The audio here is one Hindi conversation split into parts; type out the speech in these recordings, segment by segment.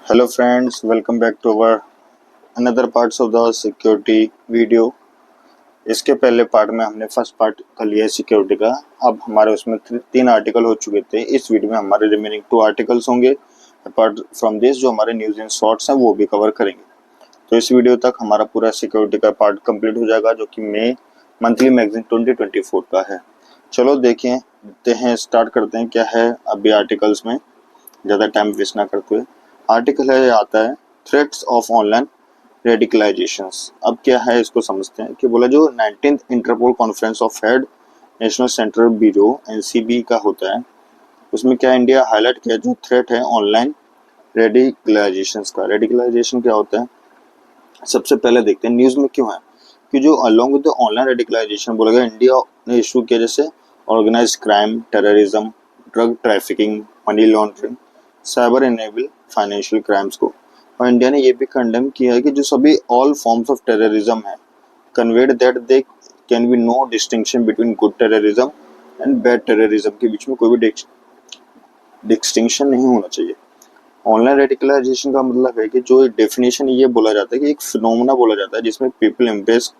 Hello friends, welcome back to our another parts of the security video। इसके पहले पार्ट में हमने फर्स्ट पार्ट कर लिया है सिक्योरिटी का। अब हमारे उसमें 3 आर्टिकल हो चुके थे। इस वीडियो में हमारे रिमेनिंग 2 आर्टिकल्स होंगे। अपार्ट फ्रॉम दिस जो हमारे न्यूज़ एंड शॉर्ट्स हैं वो भी कवर करेंगे। तो इस वीडियो तक हमारा पूरा सिक्योरिटी का पार्ट कंप्लीट हो जाएगा, जो कि मई मंथली मैगजीन 2024 का है। चलो देखते हैं, स्टार्ट करते हैं क्या है अभी आर्टिकल्स में, ज़्यादा टाइम वेस्ट ना करते हुए। आर्टिकल है आता है थ्रेट्स ऑफ ऑनलाइन रेडिकलाइजेशंस। अब क्या है इसको समझते हैं कि बोला जो 19th Interpol conference of head national central bureau NCB का होता है, उसमें क्या इंडिया हाईलाइट किया जो थ्रेट है ऑनलाइन रेडिकलाइजेशंस का। रेडिकलाइजेशन क्या होता है सबसे पहले देखते हैं न्यूज़ में क्यों है कि जो along with the online radicalisation बोला गया इंडिया ने इशू किया, जैसे organise crime, terrorism, drug trafficking, money laundering, cyber enable financial crimes को। और इंडिया ने ये भी कंडेम किया है कि जो सभी ऑल फॉर्म्स ऑफ टेररिज्म है, conveyed that they can be no distinction between good terrorism and bad terrorism, के बीच में कोई भी डिस्टिंक्शन नहीं होना चाहिए। ऑनलाइन रेडिकलाइजेशन का मतलब है कि जो डेफिनेशन ये बोला जाता है कि एक फिनोमेना बोला जाता है जिसमें people embrace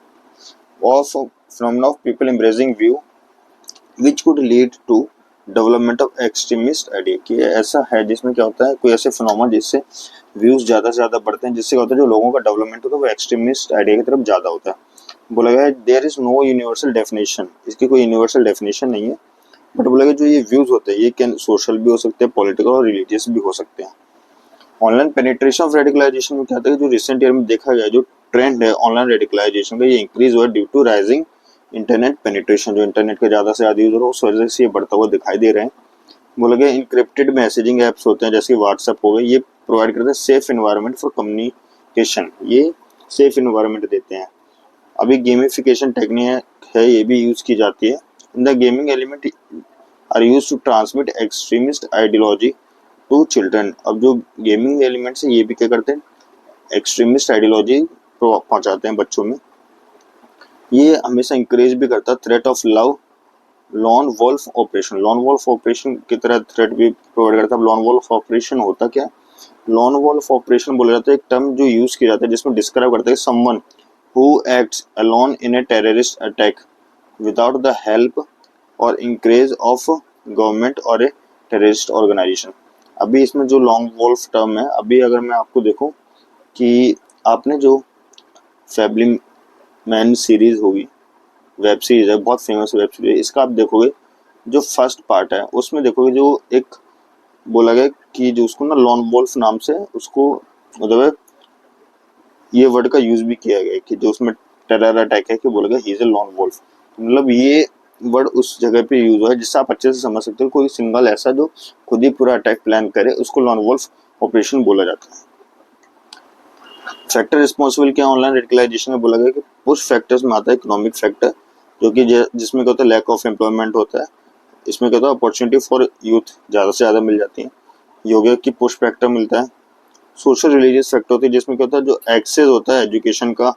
of phenomena of people embracing view which could lead to development of extremist idea. कि ऐसा है जिसमें क्या होता है कोई ऐसे फिनोमेना जिससे व्यूज ज़्यादा से ज़्यादा बढ़ते हैं, जिससे क्या होता है जो लोगों का डेवलपमेंट होता है वो एक्सट्रीमिस्ट आइडिया की तरफ ज़्यादा होता है। बोला गया है there is no universal definition, इसकी कोई यूनिवर्सल डेफिनेशन नहीं है, बट बोला गया जो ये व्यूज होते हैं ये कैन सोशल भी हो सकते हैं, पॉलिटिकल और रिलीजियस भी हो सकते हैं। ऑनलाइन पेनिट्रेशन ऑफ रेडिकलाइजेशन में क्या होता है जो रिसेंट ईयर में देखा गया जो ट्रेंड है ऑनलाइन रेडिकलाइजेशन का, ये इंक्रीज हुआ due to rising internet penetration. जो इंटरनेट का ज़्यादा से ज़्यादा यूज हो रहा है उस वजह से ये बढ़ता हुआ दिखाई दे रहे हैं। बोला गया इनक्रिप्टेड मैसेजिंग ऐप्स होते हैं जैसे व्हाट्सएप हो गए, ये प्रोवाइड करते हैं सेफ इन्वायरमेंट फॉर कम्युनिकेशन, ये सेफ इन्वायरमेंट देते हैं। अभी गेमिफिकेशन टेक्निक है ये भी यूज की जाती है। In the gaming element are use to transmit extremist ideology to children. अब जो गेमिंग एलिमेंट्स हैं ये भी क्या करते हैं एक्सट्रीमिस्ट आइडियोलॉजी पहुंचाते हैं बच्चों में। ये हमेशा इंकरेज भी करता है threat of love lone wolf operation. Lone wolf operation की तरह थ्रेट भी प्रोवाइड करता है। लॉन वॉल्फ ऑपरेशन होता क्या, लॉन वॉल्फ ऑपरेशन बोला जाता है एक टर्म जो यूज किया जाता है जिसमें डिस्क्राइब करता है someone who acts alone in a terrorist attack without the help और इंकरेज ऑफ गवर्नमेंट और ए टेररिस्ट ऑर्गेनाइजेशन। अभी इसमें जो लॉन्ग वॉल्फ टर्म है, अभी अगर मैं आपको देखूं कि आपने जो फैमिली मैन सीरीज होगी, वेब सीरीज है, बहुत फेमस वेब सीरीज है, इसका आप देखोगे जो फर्स्ट पार्ट है उसमें देखोगे जो एक बोला गया कि जो उसको ना लॉन वॉल्फ नाम से उसको मतलब ये वर्ड का यूज भी किया गया कि जो उसमें टेरर अटैक है कि बोला गया he is a lone wolf. मतलब ये वर्ड उस जगह पे यूज हुआ है जिससे आप अच्छे से समझ सकते हो कोई सिंगल ऐसा जो खुद ही पूरा अटैक प्लान करे उसको लॉन वॉल्फ ऑपरेशन बोला जाता है। फैक्टर रिस्पॉन्सिबल क्या ऑनलाइन रेडिकलाइजेशन में बोला गया कि पुश फैक्टर्स में आता है इकोनॉमिक फैक्टर, जो कि जिसमें क्या होता है लैक ऑफ एम्प्लॉयमेंट होता है। इसमें क्या होता है अपॉर्चुनिटी फॉर यूथ ज़्यादा से ज़्यादा मिल जाती है, योग्य की पुश फैक्टर मिलता है। सोशल रिलीजियस फैक्टर होती है जिसमें क्या होता है जो एक्सेस होता है एजुकेशन का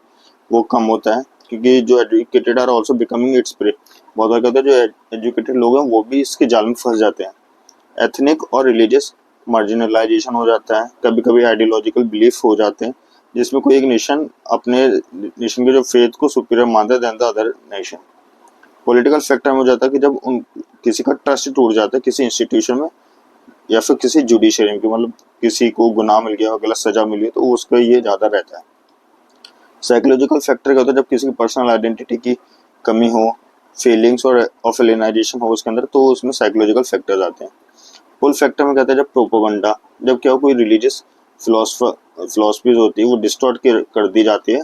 वो कम होता है, क्योंकि जो educated are also becoming its prey. बहुत बार क्या होता है जो एजुकेटेड लोग हैं वो भी इसके जाल में फंस जाते हैं। एथनिक और रिलीजियस मार्जिनलाइजेशन हो जाता है, कभी कभी आइडियोलॉजिकल बिलीफ हो जाते हैं जिसमें कोई एक नेशन अपने नेशन के जो फेथ को सुपीरियर मानता है then the other nation. Political factor में हो जाता है कि जब उन किसी का ट्रस्ट टूट जाता है किसी इंस्टीट्यूशन में या फिर किसी जुडिशरी में, मतलब किसी को गुनाह मिल गया, गलत सजा मिली है तो उसका ये ज़्यादा रहता है। साइकोलॉजिकल फैक्टर क्या होता है जब किसी की पर्सनल आइडेंटिटी की कमी हो, फीलिंग्स और ऑफ एलियनाइजेशन हो उसके अंदर, तो उसमें साइकोलॉजिकल फैक्टर्स आते हैं। पुल फैक्टर में कहते हैं जब प्रोपोगंडा, जब क्या हो कोई रिलीजियस फिलोसफीज होती है वो डिस्टॉर्ट कर दी जाती है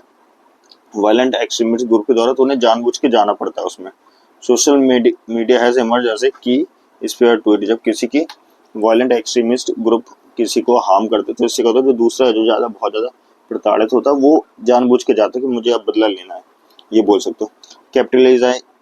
वायलेंट एक्सट्रीमिस्ट ग्रुप के द्वारा, तो उन्हें जानबूझ के जाना पड़ता है उसमें। Social media has emerge as a key sphere to it. जब किसी की वायलेंट एक्सट्रीमिस्ट ग्रुप किसी को हार्म करते तो इससे क्या होता है जो दूसरा जो ज़्यादा बहुत ज़्यादा प्रताड़ित होता है वो जानबूझ के जाता है कि मुझे अब बदला लेना है, ये बोल सकते हो।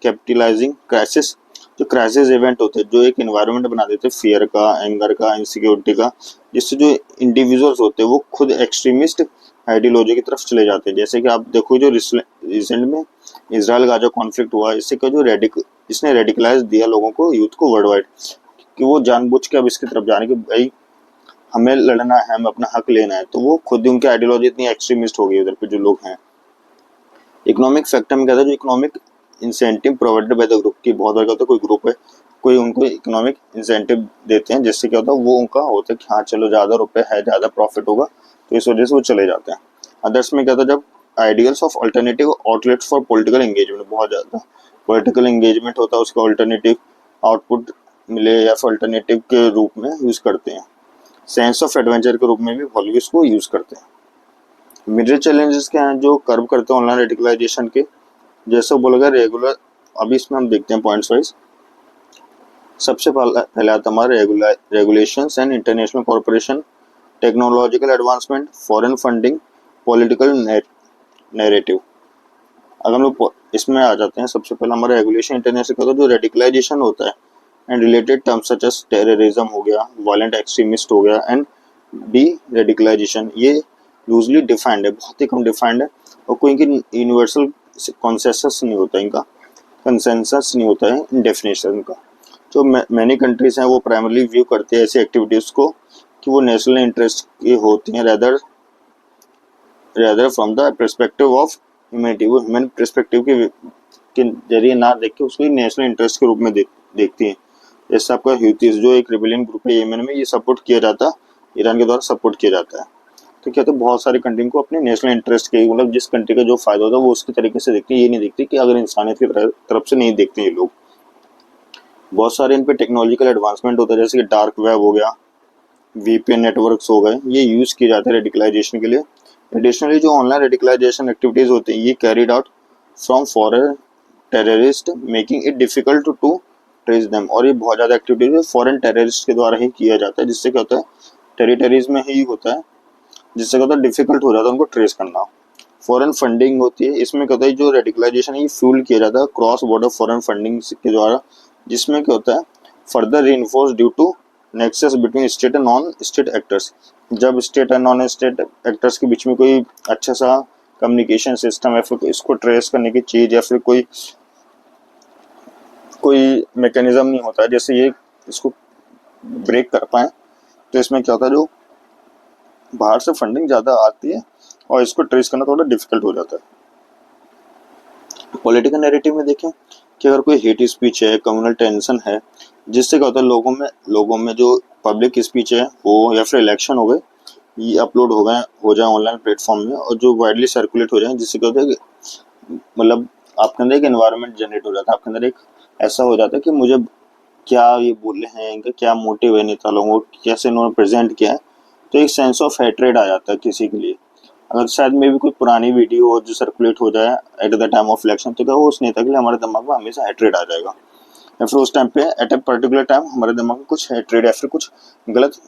कैपिटलाइजिंग क्राइसिस, जो क्राइसिस इवेंट होते हैं जो एक इन्वायरमेंट बना देते हैं फियर का, एंगर का, इनसिक्योरिटी का, जिससे जो इंडिविजुअल्स होते हैं वो खुद एक्सट्रीमिस्ट आइडियोलॉजी की तरफ चले जाते हैं। जैसे कि आप देखो जो रिसेंट में इसराइल गाजा कॉन्फ्लिक्ट हुआ, इससे क्या जो इसने रेडिकलाइज दिया लोगों को, यूथ को वर्ल्ड वाइड, कि वो जानबूझ के अब इसकी तरफ जाने की भाई हमें लड़ना है, हमें अपना हक लेना है, तो वो खुद ही उनकी आइडियोलॉजी इतनी एक्सट्रीमिस्ट हो गई उधर पे जो लोग हैं। इकोनॉमिक फैक्टर में क्या था, जो economic incentive provided by the group की बहुत बार क्या होता है, कोई ग्रुप है, कोई उनको इकोनॉमिक इंसेंटिव देते हैं, जिससे क्या होता है वो उनका होता है कि हाँ चलो ज़्यादा रुपए है, ज़्यादा प्रॉफिट होगा, तो इस वजह से वो चले जाते हैं। अदर्स में क्या था, जब ideals of alternative outlets for political engagement, बहुत ज़्यादा पॉलिटिकल एंगेजमेंट होता है, उसका अल्टरनेटिव आउटपुट मिले या फिर अल्टरनेटिव के रूप में यूज़ करते हैं। सेंस ऑफ एडवेंचर के रूप में भी वॉल्यूज को यूज़ करते हैं। मेजर चैलेंजेस क्या हैं जो कर्व करते हैं ऑनलाइन रेडिकलाइजेशन के, जैसे बोला गया रेगुलर, अभी इसमें हम देखते हैं पॉइंट्स वाइज। सबसे पहला आता हमारा regulations and international corporation, technological advancement, foreign funding, political narrative. अगर हम लोग इसमें आ जाते हैं, सबसे पहला हमारा रेगुलेशन इंटरनेशनल का जो रेडिकलाइजेशन होता है and related terms such as terrorism हो गया, वायलेंट एक्सट्रीमिस्ट हो गया एंड डी रेडिकलाइजेशन, ये यूजली डिफाइंड है, बहुत ही कम डिफाइंड है, और कोई इनकी यूनिवर्सल कॉन्सेंसस नहीं होता, इनका कंसेंसस नहीं होता है इन डेफिनेशन का। जो मैनी कंट्रीज हैं वो प्राइमरली व्यू करते हैं ऐसी एक्टिविटीज़ को कि वो नेशनल इंटरेस्ट की होती हैं, rather from the perspective of humanity, वो ह्यूमन परस्पेक्टिव के जरिए ना देख के उसको नेशनल इंटरेस्ट के रूप में देखती हैं। जैसे आपका ह्यूतीज जो एक रिबेलियन ग्रुप है येमेन में, ये सपोर्ट किया जाता है, ईरान के द्वारा सपोर्ट किया जाता है। तो क्या होता है, बहुत सारी कंट्री को अपने नेशनल इंटरेस्ट के, मतलब जिस कंट्री का जो फायदा होता है वो उसके तरीके से देखते हैं, ये नहीं देखते कि अगर इंसानियत की तरफ से नहीं देखते ये लोग। बहुत सारे इन पे टेक्नोलॉजिकल एडवांसमेंट होता है, जैसे कि डार्क वेब हो गया, वीपीएन नेटवर्क्स हो गए, ये यूज़ किए जाते हैं रेडिकलाइजेशन के लिए। एडिशनली जो ऑनलाइन रेडिकलाइजेशन एक्टिविटीज़ होती हैं ये carried out from foreign terrorist, making it difficult to trace them, और ये बहुत ज़्यादा एक्टिविटीज फॉरेन टेररिस्ट के द्वारा ही किया जाता है, जिससे क्या होता है टेरिटरीज में ही होता है, जिससे क्या होता है डिफिकल्ट हो जाता है उनको ट्रेस करना। फॉरेन फंडिंग होती है, इसमें क्या होता है जो रेडिकलाइजेशन है ये फ्यूल किया जाता है क्रॉस बॉर्डर फॉरेन फंडिंग के द्वारा, जिसमें क्या होता है further reinforce due to nexus between state and non state actors. जब state and non state actors के बीच में कोई अच्छा सा कम्युनिकेशन सिस्टम या फिर इसको ट्रेस करने की चीज़ या फिर कोई मैकेनिज्म नहीं होता है जैसे ये इसको ब्रेक कर पाए, तो इसमें क्या होता है जो बाहर से फंडिंग ज़्यादा आती है और इसको ट्रेस करना थोड़ा डिफिकल्ट हो जाता है। पॉलिटिकल नैरेटिव में देखें कि अगर कोई हेट स्पीच है, कम्युनल टेंशन है, जिससे क्या होता है लोगों में जो पब्लिक स्पीच है वो या फिर इलेक्शन हो गए ये अपलोड हो जाए ऑनलाइन प्लेटफॉर्म में और जो वाइडली सर्कुलेट हो जाए, जिससे क्या होता है कि मतलब आपके अंदर एक एनवायरनमेंट जनरेट हो जाता है, आपके अंदर एक ऐसा हो जाता है कि मुझे क्या ये बोले हैं, इनका क्या मोटिव है नेता लोगों को, कैसे इन्होंने प्रेजेंट किया है, तो एक सेंस ऑफ हेट्रेड आ जाता है किसी के लिए। अगर शायद में भी कोई पुरानी वीडियो हो जो सर्कुलेट हो जाए at the time of election, तो क्या वो उस नेता के लिए हमारे दिमाग में हमेशा हेट्रेड आ जाएगा, या फिर उस टाइम पे एट ए पर्टिकुलर टाइम हमारे दिमाग में कुछ हेट्रेड या फिर कुछ गलत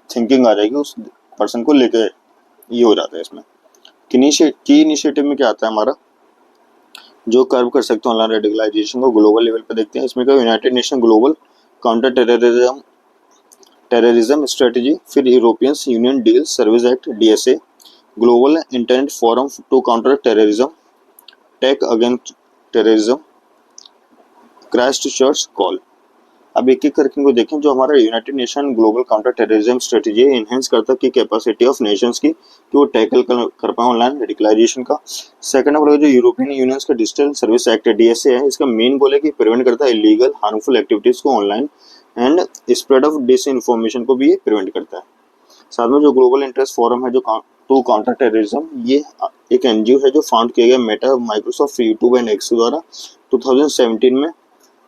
थिंकिंग आ जाएगी उस पर्सन को लेके, ये हो जाता है इसमें। की इनिशिएटिव में क्या आता है हमारा जो कर्व कर सकते हैं ऑनलाइन रेडिकलाइजेशन को ग्लोबल लेवल पे देखते हैं। इसमें क्या united nation global counter terrorism strategy, फिर European union deal service act DSA, global internet forum to counter terrorism, tech against terrorism, Christchurch call. अब एक एक करके इनको देखें। जो हमारा united nation global counter terrorism strategy enhance करता है कि कैपेसिटी ऑफ नेशंस की कि वो टैकल कर पाए ऑनलाइन रेडिकलाइजेशन का। सेकंड ऑफ जो यूरोपियन यूनियंस का डिजिटल सर्विस एक्ट डीएसए है, इसका मेन गोल है कि प्रिवेंट करता है इलीगल हार्मफुल एक्टिविटीज को online and spread of disinformation को भी ये प्रिवेंट करता है। साथ में जो ग्लोबल इंटरेस्ट फोरम है जो टू काउंटर टेररिज्म, ये एक एनजीओ है जो फाउंड किया गया Meta, Microsoft, YouTube and X द्वारा 2017 में।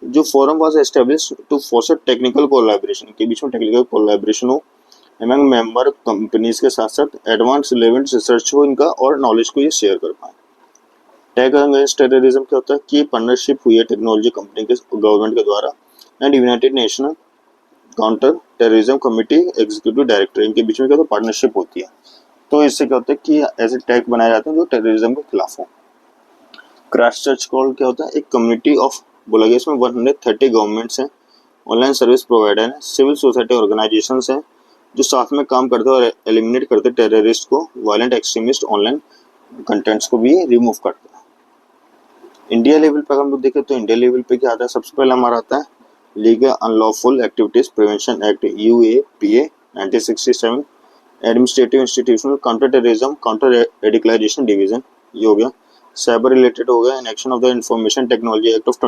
जो forum was establish to foster technical collaboration, के बीच में टेक्निकल कोलैबोरेशन हो एमंग मेंबर कंपनीज के साथ साथ एडवांस रिलेवेंट रिसर्च हो इनका और नॉलेज को ये शेयर कर पाए। टेक अगेंस्ट टेररिज्म क्या होता है कि पार्टनरशिप हुई है टेक्नोलॉजी कंपनी के गवर्नमेंट के द्वारा and United nation counter terrorism committee executive director, इनके बीच में क्या होता है पार्टनरशिप होती है। तो इससे क्या होता है कि ऐसे टैग बनाए जाते हैं जो टेररिज्म के खिलाफ हो। क्रैश चर्च कॉल क्या होता है, एक कम्युनिटी ऑफ बोला गया इसमें 130 गवर्नमेंट्स हैं, ऑनलाइन सर्विस प्रोवाइडर हैं, सिविल सोसाइटी ऑर्गेनाइजेशंस हैं जो साथ में काम करते हैं और एलिमिनेट करते हैं टेररिस्ट को, वायलेंट एक्सट्रीमिस्ट ऑनलाइन कंटेंट्स को भी रिमूव करते हैं। इंडिया लेवल पर हम लोग देखें तो इंडिया लेवल पे क्या आता है, सबसे पहले हमारा आता है legal unlawful activities prevention act UAPA 1967। Administrative institutional counter terrorism counter radicalisation division, ये हो गया। साइबर रिलेटेड हो गया, in action of the information technology act of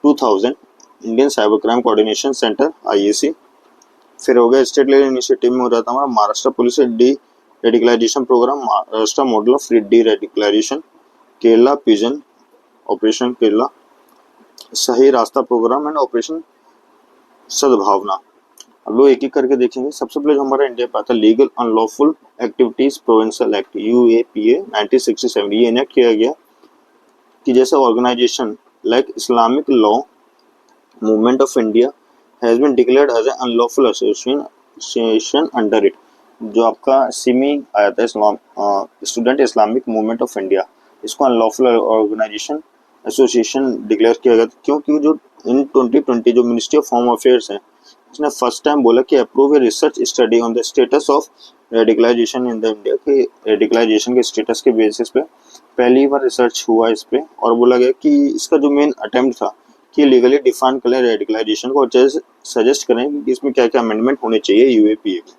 2000, Indian cyber crime coordination centre IAC। फिर हो गया स्टेट लेवल इनिशिएटिव में हो रहा था हमारा Maharashtra police deradicalisation programme, Maharashtra model of deradicalisation, Kerala pigeon operation Kerala, सही रास्ता प्रोग्राम एंड ऑपरेशन सद्भावना। अब लोग एक एक करके देखेंगे। सबसे पहले जो हमारा इंडिया पे आता है legal unlawful activities provincial act UAPA 1967। ये इनेक्ट किया गया कि जैसे organisation like Islamic law movement of India has been declared as an unlawful association under it. जो आपका सिमी आया था student Islamic movement of India, इसको अनलॉफुल ऑर्गेनाइजेशन एसोसिएशन डिक्लेयर किया गया था। क्योंकि जो इन 2020 जो मिनिस्ट्री ऑफ होम अफेयर्स है उसने फर्स्ट टाइम बोला कि approve a research study on the status of radicalisation in the India, कि रेडिकलाइजेशन के स्टेटस के बेसिस पे पहली बार रिसर्च हुआ इस पे, और बोला गया कि इसका जो मेन अटेम्प्ट था कि लीगली डिफाइन करें रेडिकलाइजेशन को, और सजेस्ट करें कि इसमें क्या क्या अमेंडमेंट होने चाहिए UAPA में।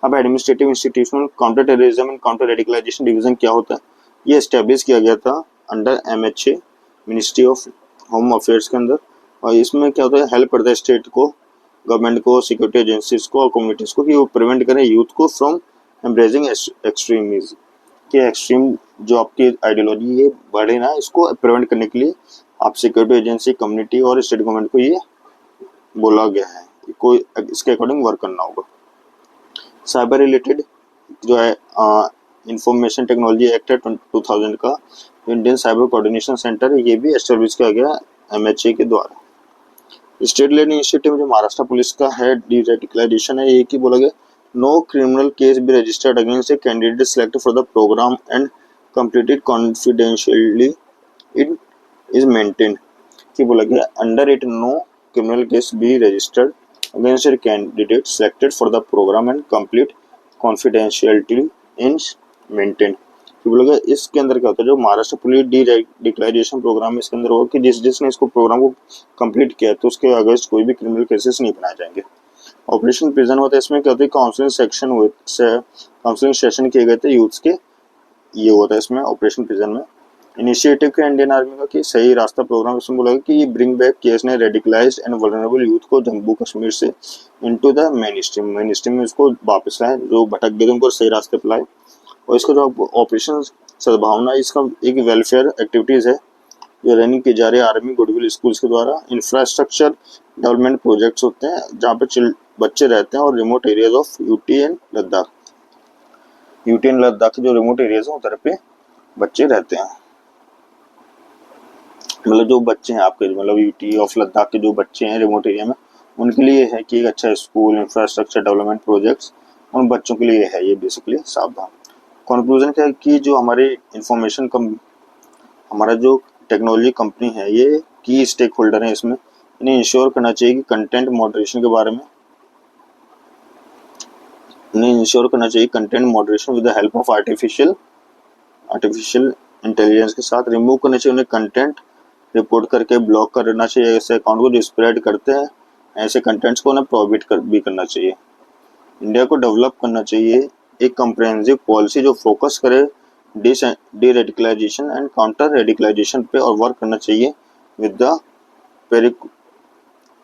अब administrative institutional counter terrorism and counter radicalisation division क्या होता है, ये एस्टेब्लिश किया गया था under MHA ministry of home affairs के अंदर। और इसमें क्या होता है, हेल्प करता है स्टेट को, गवर्नमेंट को, सिक्योरिटी एजेंसीज को और कम्युनिटीज को कि वो प्रिवेंट करें यूथ को फ्रॉम एम्ब्रेसिंग एक्सट्रीमिज्म, कि एक्सट्रीम जो आपकी आइडियोलॉजी ये बढ़े ना, इसको प्रिवेंट करने के लिए आप सिक्योरिटी एजेंसी, कम्युनिटी और स्टेट गवर्नमेंट को ये बोला गया है, कोई इसके अकॉर्डिंग वर्क करना होगा। साइबर रिलेटेड जो है इंफॉर्मेशन टेक्नोलॉजी एक्ट है 2000 का, इंडियन साइबर कोऑर्डिनेशन सेंटर है, ये भी एस्टेब्लिश किया गया MHA के द्वारा। स्टेट लेवल इनिशिएटिव जो महाराष्ट्र पुलिस का है डी रेडिकलाइजेशन है, ये की बोला गया no criminal case be registered against a candidate selected for the programme and completed confidentially it is maintained, कि बोला गया under it no criminal case be registered against a candidate selected for the programme and complete confidentiality in maintained. कि बोला गया इसके अंदर क्या होता है, जो Maharashtra police deradicalisation programme इसके अंदर होगा कि जिसने इसको प्रोग्राम को कंप्लीट किया तो उसके अगेंस्ट कोई भी क्रिमिनल केसेस नहीं बनाए जाएंगे। ऑपरेशन प्रिजन होता है, इसमें क्या होता है काउंसलिंग सेशन किए गए थे यूथ्स के, ये होता है इसमें ऑपरेशन प्रिजन में। इनिशिएटिव के इंडियन आर्मी का कि सही रास्ता प्रोग्राम, इसमें बोला कि ये ब्रिंग बैक केस ने रेडिकलाइज्ड एंड वल्नरेबल यूथ को जम्मू कश्मीर से इनटू द मेन स्ट्रीम में उसको वापस लाए, जो भटक गए उनको सही रास्ते पर लाए। और इसका जो ऑपरेशन सद्भावना, इसका एक वेलफेयर एक्टिविटीज़ है जो रनिंग की जा रही है आर्मी गुडविल स्कूल्स के द्वारा। इंफ्रास्ट्रक्चर डेवलपमेंट प्रोजेक्ट्स होते हैं जहाँ पे बच्चे रहते हैं, और remote areas of UT and Ladakh जो रिमोट एरियाज हैं उधर पे बच्चे रहते हैं। मतलब जो बच्चे हैं आपके, मतलब यूटी ऑफ लद्दाख के जो बच्चे हैं रिमोट एरिया में, उनके लिए है कि एक अच्छा स्कूल इंफ्रास्ट्रक्चर डेवलपमेंट प्रोजेक्ट्स उन बच्चों के लिए है ये बेसिकली। सावधान कंक्लूजन क्या है कि जो हमारे इंफॉर्मेशन हमारा जो टेक्नोलॉजी कंपनी है ये की स्टेक होल्डर है इसमें, इन्हें इंश्योर करना चाहिए कि कंटेंट मॉडरेशन के बारे में, इन्हें इंश्योर करना चाहिए content moderation with the help of artificial intelligence के साथ। रिमूव करना चाहिए उन्हें कंटेंट, रिपोर्ट करके ब्लॉक करना चाहिए ऐसे अकाउंट को जो स्प्रेड करते हैं ऐसे कंटेंट्स को, उन्हें प्रोहिबिट भी करना चाहिए। इंडिया को डेवलप करना चाहिए एक कम्प्रहेंसिव पॉलिसी जो फोकस करे deradicalisation and counter radicalisation पे, और वर्क करना चाहिए with the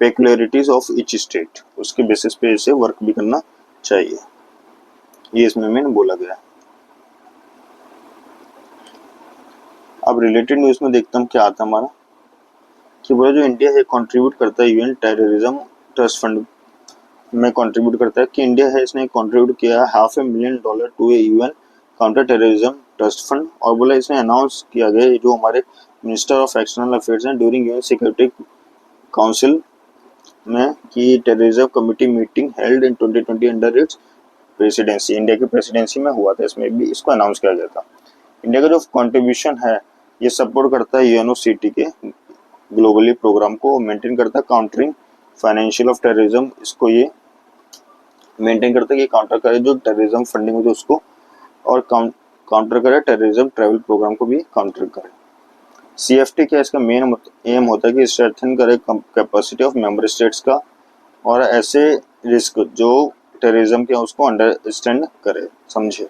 peculiarities of each state, उसके बेसिस पे इसे वर्क भी करना चाहिए, ये इसमें मैंने बोला गया। अब रिलेटेड न्यूज में देखता हूँ क्या आता है हमारा, कि बोला जो इंडिया है कंट्रीब्यूट करता है यूएन टेररिज्म ट्रस्ट फंड में कंट्रीब्यूट करता है, कि इंडिया है इसने कंट्रीब्यूट किया $500,000 to a UN counter terrorism trust fund. और बोला इसने अनाउंस किया गया जो हमारे मिनिस्टर ऑफ एक्सटर्नल अफेयर्स हैं ड्यूरिंग यूएन सिक्योरिटी काउंसिल में, कि terrorism committee meeting held in 2020 under its presidency, India की प्रेसिडेंसी में हुआ था, इसमें भी इसको अनाउंस किया गया था। इंडिया का जो कंट्रीब्यूशन है ये सपोर्ट करता है यूएनओसीटी के ग्लोबली प्रोग्राम को, मेंटेन करता है काउंटरिंग फाइनेंशियल ऑफ टेररिज्म, इसको ये मेंटेन करता है कि काउंटर करे जो टेररिज्म फंडिंग होती है उसको, और काउंटर करे टेररिज्म ट्रैवल प्रोग्राम को भी काउंटर करे। CFT क्या इसका मेन एम होता है कि स्ट्रेंथन करे कैपेसिटी ऑफ मेंबर स्टेट्स का, और ऐसे रिस्क जो टेररिज्म क्या उसको अंडरस्टैंड करे, समझे।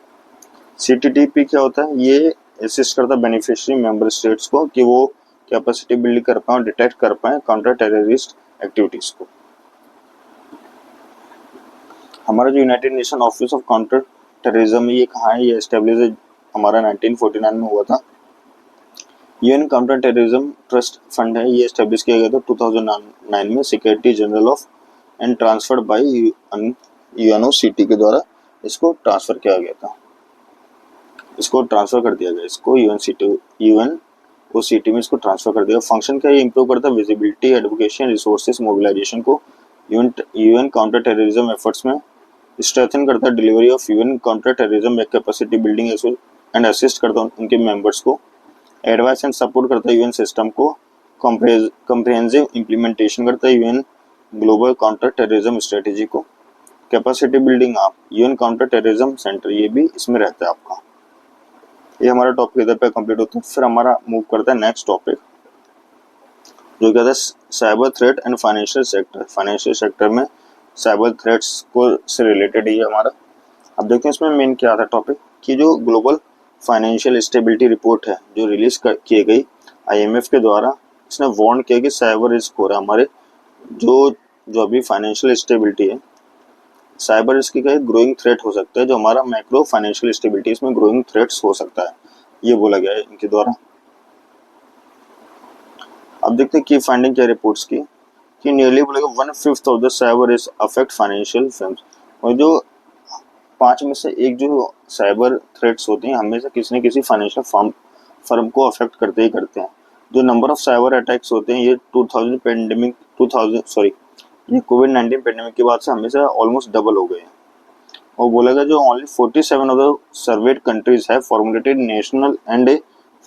CTTP क्या होता है, ये असिस्ट करता है बेनिफिशियरी मेंबर स्टेट्स को कि वो कैपेसिटी बिल्ड कर पाए, डिटेक्ट कर पाए काउंटर टेररिस्ट एक्टिविटीज को। हमारा जो United nation office of counter terrorism ये कहाँ है, ये एस्टेब्लिश हमारा 1949 में हुआ था। UN counter terrorism trust fund है, ये एस्टेब्लिश किया गया था 2009 में secretary general of and transferred by UNOCT के द्वारा इसको ट्रांसफर किया गया था, इसको ट्रांसफर कर दिया गया, इसको UNOCT में इसको ट्रांसफर कर दिया। फंक्शन क्या है, इंप्रूव करता है विजिबिलिटी, एडवोकेशन, रिसोर्सेज मोबिलाइजेशन को यूएन काउंटर टेररिज्म एफर्ट्स में, स्ट्रेंथन करता है delivery of UN counter terrorism capacity building and assist करता है उनके मेंबर्स को, एडवाइस एंड सपोर्ट करता है यूएन सिस्टम को, कॉम्प्रिहेंसिव इम्प्लीमेंटेशन करता है UN global counter terrorism strategy को, कैपेसिटी बिल्डिंग आप यूएन काउंटर टेररिज्म सेंटर ये भी इसमें रहता है आपका। ये हमारा टॉपिक इधर पे कंप्लीट होता है। फिर हमारा मूव करता है नेक्स्ट टॉपिक जो कहता है cyber threat and financial sector. Financial sector में साइबर थ्रेट्स को से रिलेटेड ही हमारा। अब देखते हैं इसमें मेन क्या था टॉपिक कि जो ग्लोबल फाइनेंशियल स्टेबिलिटी रिपोर्ट है जो रिलीज की गई IMF के द्वारा, इसने वार्न किया कि साइबर रिस्क हो रहा है हमारे जो अभी फाइनेंशियल स्टेबिलिटी है, साइबर रिस्क का एक ग्रोइंग थ्रेट हो सकता है, जो हमारा मैक्रो फाइनेंशियल स्टेबिलिटी इसमें ग्रोइंग थ्रेट्स हो सकता है, ये बोला गया है इनके द्वारा। अब देखते हैं की फाइंडिंग क्या रिपोर्ट्स की कि नियरली बोलेगा 1/5 of the cyber risk affect financial firms, और जो 5 में से एक जो साइबर थ्रेट्स होते हैं हमेशा किसी न किसी फाइनेंशियल फर्म को अफेक्ट करते ही करते हैं। जो नंबर ऑफ साइबर अटैक्स होते हैं ये ये कोविड-19 पेंडेमिक के बाद से हमेशा ऑलमोस्ट डबल हो गए हैं। और बोला गया जो only 47 of the served countries have formulated national and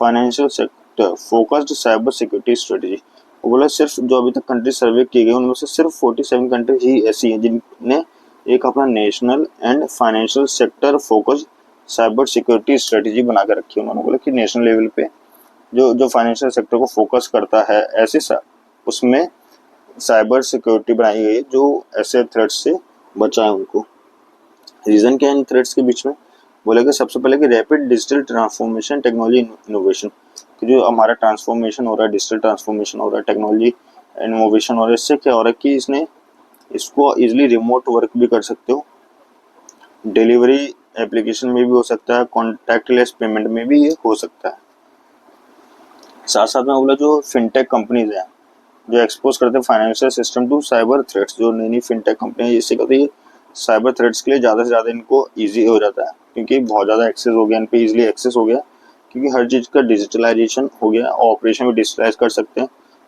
financial sector focused cyber security strategy. वो बोला सिर्फ जो अभी तक कंट्री सर्वे की गई उनमें से सिर्फ 47 कंट्रीज ही ऐसी हैं जिनने एक अपना national and financial sector focused cyber security strategy बना के रखी है। उन्होंने बोला कि नेशनल लेवल पे जो फाइनेंशियल सेक्टर को फोकस करता है ऐसे उसमें साइबर सिक्योरिटी बनाई गई है जो ऐसे थ्रेट्स से बचाए उनको। रीजन क्या है इन थ्रेट्स के बीच में, बोले कि सबसे पहले कि rapid digital transformation technology innovation, कि जो हमारा ट्रांसफॉर्मेशन हो रहा है, डिजिटल ट्रांसफॉर्मेशन हो रहा है, टेक्नोलॉजी इनोवेशन हो रहा है, इससे क्या हो रहा है कि इसको इजिली रिमोट वर्क भी कर सकते हो, डिलीवरी एप्लीकेशन में भी हो सकता है, कॉन्टैक्टलेस पेमेंट में भी ये हो सकता है। साथ साथ में बोला जो फिनटेक कंपनीज हैं जो एक्सपोज करते हैं financial system to cyber threats, जो नई नई फिनटेक कंपनी है इससे कहते हैं साइबर थ्रेट्स के लिए ज़्यादा से ज़्यादा इनको ईजी हो जाता है क्योंकि बहुत ज़्यादा एक्सेस हो गया, इन पे ईजिली एक्सेस हो गया क्योंकि हर चीज़ का डिजिटलाइजेशन हो गया और ऑपरेशन भी डिजिटलाइज कर सकते हैं।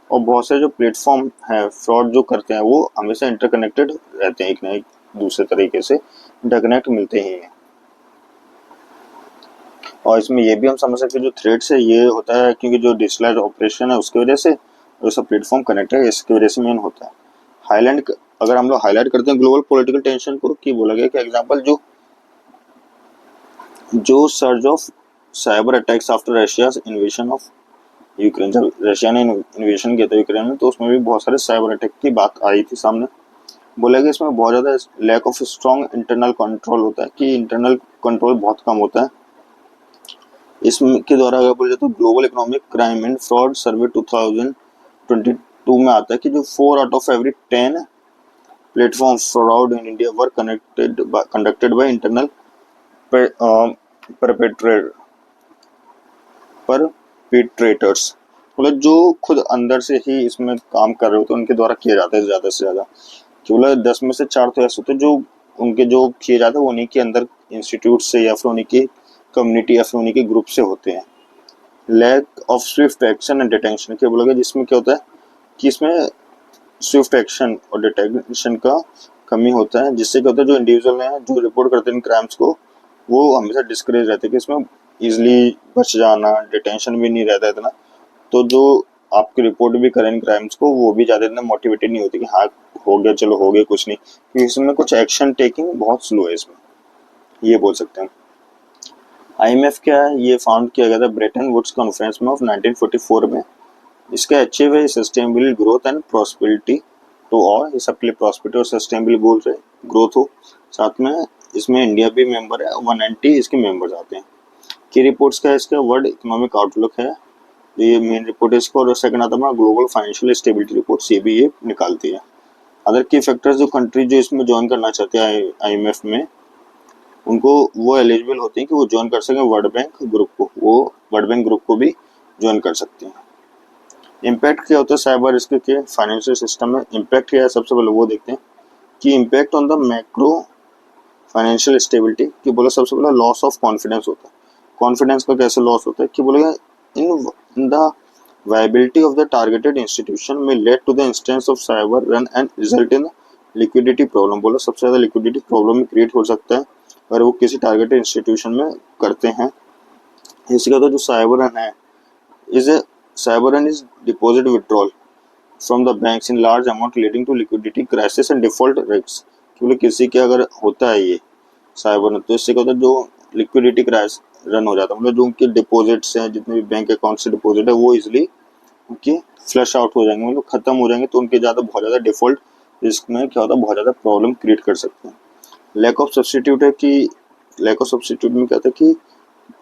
और बहुत सारे जो प्लेटफॉर्म हैं फ्रॉड जो करते हैं वो हमेशा इंटरकनेक्टेड रहते हैं, एक ना एक दूसरे तरीके से इंटरकनेक्ट मिलते ही हैं। और इसमें ये भी हम समझ सकते हैं जो थ्रेट्स है ये होता है क्योंकि जो डिजिटलाइज ऑपरेशन है उसकी वजह से जो सब प्लेटफॉर्म कनेक्ट है इसकी वजह से मेन होता है। हाईलाइट अगर हम लोग हाईलाइट करते हैं ग्लोबल पॉलिटिकल टेंशन को कि बोला गया कि एग्जांपल जो surge of cyber attacks after Russia's इन्वेशन of Ukraine, जब रशिया ने इन्वेशन किया था यूक्रेन में तो उसमें भी बहुत सारे साइबर अटैक की बात आई थी सामने। बोला गया इसमें बहुत ज़्यादा lack of strong internal control होता है कि इंटरनल कंट्रोल बहुत कम होता है। इसके द्वारा अगर बोले तो global economic crime and fraud survey 2022 में आता है कि जो 4 out of every 10 platform fraud in India were conducted by internal perpetrators, मतलब जो खुद अंदर से ही इसमें काम कर रहे होते हैं उनके द्वारा किया जाता है ज़्यादा से ज़्यादा। केवल 10 में से 4 तो ऐसे होते हैं जो उनके जो किए जाते हैं वो उन्हीं के अंदर इंस्टीट्यूट से या फिर उन्हीं की कम्युनिटी या फिर उन्हीं के ग्रुप से होते हैं। Lack of swift action and detection क्या बोला गया जिसमें क्या होता है कि इसमें स्विफ्ट एक्शन और डिटेक्शन का कमी होता है, जिससे क्या होता है जो इंडिविजुअल हैं जो रिपोर्ट करते हैं इन क्राइम्स को वो हमेशा डिस्करेज रहते हैं कि इसमें इजिली बच जाना, डिटेंशन भी नहीं रहता इतना, तो जो आपकी रिपोर्ट भी करें इन क्राइम्स को वो भी ज़्यादा इतना मोटिवेटेड नहीं होती कि हाँ हो गया चलो हो गया कुछ नहीं, क्योंकि इसमें कुछ एक्शन टेकिंग बहुत स्लो है इसमें, ये बोल सकते हैं। IMF क्या है ये फाउंड किया गया था ब्रेटन वुड्स कॉन्फ्रेंस में ऑफ 1944 में। इसका अचीव है सस्टेनेबल ग्रोथ एंड प्रॉस्पेरिटी तो और ये सबके लिए प्रॉस्पेरिटी और सस्टेनेबल ग्रोथ हो, साथ में इसमें इंडिया भी मेंबर है, 190 इसके मेंबर्स आते हैं। की रिपोर्ट्स का इसका वर्ल्ड इकोनॉमिक आउटलुक है, ये मेन रिपोर्ट है इसको, और सेकंड आता है ग्लोबल फाइनेंशियल स्टेबिलिटी रिपोर्ट, ये भी ये निकालती है। अदर की फैक्टर्स जो कंट्री जो इसमें ज्वाइन करना चाहते हैं IMF में, उनको वो एलिजिबल होते हैं कि वो ज्वाइन कर सकें वर्ल्ड बैंक ग्रुप को, वो वर्ल्ड बैंक ग्रुप को भी ज्वाइन कर सकते हैं। इम्पैक्ट क्या होता है साइबर रिस्क के फाइनेंशियल सिस्टम में? इम्पैक्ट क्या है सबसे पहले वो देखते हैं कि impact on the macro financial stability की बोला सबसे पहले लॉस ऑफ कॉन्फिडेंस होता है। कॉन्फिडेंस का कैसे लॉस होता है कि बोलेगा in the viability of the targeted institution may lead to the instance of cyber run and result in liquidity problem। बोला सबसे ज़्यादा liquidity problem में क्रिएट हो सकता है अगर वो किसी टारगेटेड इंस्टीट्यूशन में करते हैं। इसी का तो जो साइबर रन है cyber run is deposit withdrawal from the banks in large amount leading to liquidity crisis and default risk. क्योंकि किसी के अगर होता है ये साइबर रन तो इससे क्या होता है जो लिक्विडिटी क्राइसिस रन हो जाता है, मतलब जो उनके डिपॉजिट्स हैं जितने भी बैंक अकाउंट से डिपॉजिट है वो इजिली उनके फ्लश आउट हो जाएंगे, मतलब खत्म हो जाएंगे, तो उनके बहुत ज़्यादा डिफॉल्ट रिस्क में क्या होता है बहुत ज़्यादा प्रॉब्लम क्रिएट कर सकते हैं। लैक ऑफ सब्सटीट्यूट है कि लैक ऑफ सब्सटीट्यूट में क्या था कि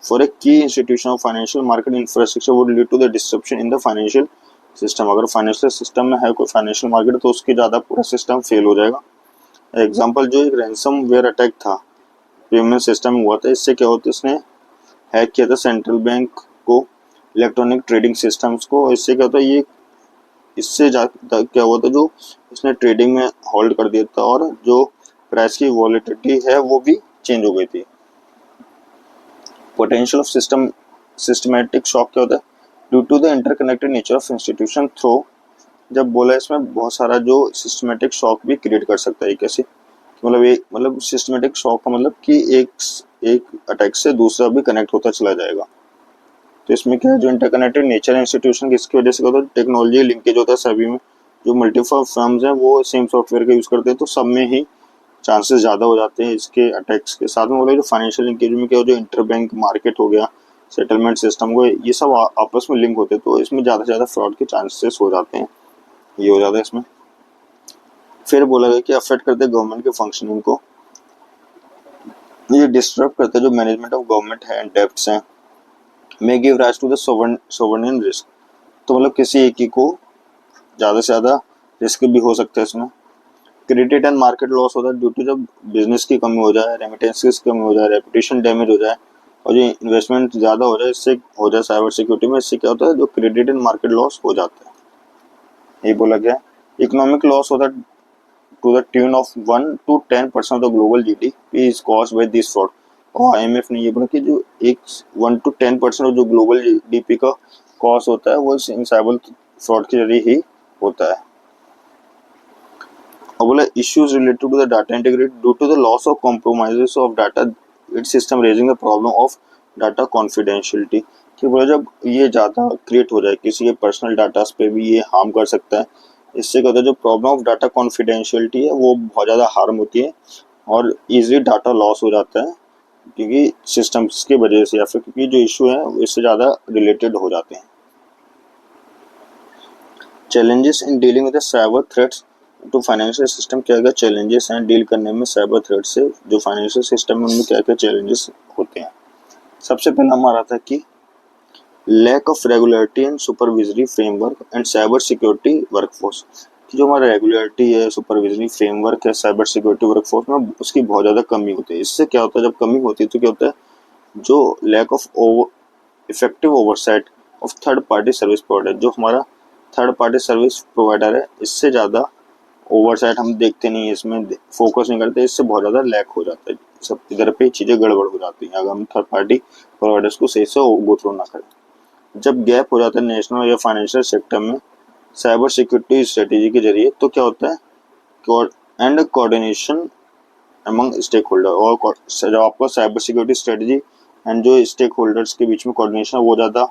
for a key institution of financial market infrastructure would lead to the disruption in the financial system. अगर फाइनेंशियल सिस्टम में है कोई फाइनेंशियल मार्केट तो उसके ज़्यादा पूरा सिस्टम फेल हो जाएगा। एग्जाम्पल जो एक रैंसम वेयर अटैक था पेमेंट सिस्टम में हुआ था, इससे क्या होता है इसने हैक किया था सेंट्रल बैंक को, इलेक्ट्रॉनिक ट्रेडिंग सिस्टम्स को। इससे क्या होता है ये इससे ज़्यादा क्या हुआ था जो इसने ट्रेडिंग में होल्ड कर दिया था और जो प्राइस की वॉलेटिलिटी है वो भी चेंज हो गई थी। पोटेंशियल ऑफ सिस्टमैटिक शॉक क्या होता है? Due to the interconnected nature of institution through, जब बोला इसमें बहुत सारा जो सिस्टमैटिक शॉक भी क्रिएट कर सकता है। कैसे? मतलब सिस्टमैटिक शॉक का मतलब कि एक अटैक से दूसरा भी कनेक्ट होता चला जाएगा। तो इसमें क्या है जो इंटरकनेक्टेड नेचर इंस्टीट्यूशन किसकी वजह से होता है? टेक्नोलॉजी लिंकेज होता है सभी में, जो मल्टीपल फर्म्स हैं वो सेम सॉफ्टवेयर का यूज़ करते हैं तो सब में ही चांसेस ज़्यादा हो जाते हैं इसके अटैक्स के। साथ में बोले जो फाइनेंशियल लिंकेज में क्या हो जो इंटर बैंक मार्केट हो गया, सेटलमेंट सिस्टम को, ये सब आपस में लिंक होते हैं तो इसमें ज़्यादा से ज़्यादा फ्रॉड के चांसेस हो जाते हैं, ये हो जाता है इसमें। फिर बोला गया कि अफेक्ट करते हैं गवर्नमेंट के फंक्शनिंग को, ये डिस्टर्ब करते हैं जो मैनेजमेंट ऑफ गवर्नमेंट है, डेब्ट्स हैं, may give rise to the sovereign risk. तो मतलब किसी एक ही को ज़्यादा से ज़्यादा रिस्क भी हो सकता है इसमें। क्रेडिट एंड मार्केट लॉस होता है ड्यू टू जब बिजनेस की कमी हो जाए, रेमिटेंसेस की कमी हो जाए, रेपुटेशन डैमेज हो जाए और जो इन्वेस्टमेंट ज़्यादा हो जाए, इससे हो जाए साइबर सिक्योरिटी में, इससे क्या होता है जो क्रेडिट एंड मार्केट लॉस हो जाता है, यही बोला गया। इकोनॉमिक लॉस होता है to the tune of 1 to 10% of the global GDP is caused by this fraud. और IMF ने ये बोला कि जो 1 to 10% ऑफ जो ग्लोबल GDP का कॉस्ट होता है वो इन साइबर फ्रॉड के जरिए ही होता है। और बोला issues related to the data integrity due to the loss of compromises of data it system raising the problem of data confidentiality. कि बोला जब ये ज़्यादा क्रिएट हो जाए किसी के पर्सनल डाटा पे भी ये हार्म कर सकता है। इससे क्या होता है जो प्रॉब्लम ऑफ डाटा कॉन्फिडेंशियलिटी है वो बहुत ज़्यादा हार्म होती है और इजीली डाटा लॉस हो जाता है क्योंकि सिस्टम्स की वजह से या फिर क्योंकि जो इशू है इससे ज़्यादा रिलेटेड हो जाते हैं। Challenges in dealing with cyber threats तो फाइनेंशियल सिस्टम क्या क्या चैलेंजेस हैं डील करने में साइबर थ्रेट से, जो फाइनेंशियल सिस्टम में उनमें क्या क्या चैलेंजेस होते हैं। सबसे पहला हमारा था कि lack of regulatory and supervisory framework and cyber security workforce. कि जो हमारा रेगुलेटरी है, सुपरविजरी फ्रेमवर्क है साइबर सिक्योरिटी वर्कफोर्स में, उसकी बहुत ज़्यादा कमी होती है। इससे क्या होता है जब कमी होती है तो क्या होता है जो lack of effective oversight of third party service provider, जो हमारा थर्ड पार्टी सर्विस प्रोवाइडर है इससे ज़्यादा ओवरसाइट हम देखते नहीं है, इसमें फोकस नहीं करते, इससे बहुत ज़्यादा लैक हो जाता है, सब इधर पे चीज़ें गड़बड़ हो जाती हैं अगर हम थर्ड पार्टी प्रोवाइडर्स को सही से गो थ्रू ना करें। जब गैप हो जाता है नेशनल या फाइनेंशियल सेक्टर में साइबर सिक्योरिटी स्ट्रेटेजी के जरिए तो क्या होता है and coordination among stakeholder, और जब आपका साइबर सिक्योरिटी स्ट्रेटेजी एंड जो स्टेक होल्डर्स के बीच में कोऑर्डिनेशन वो ज़्यादा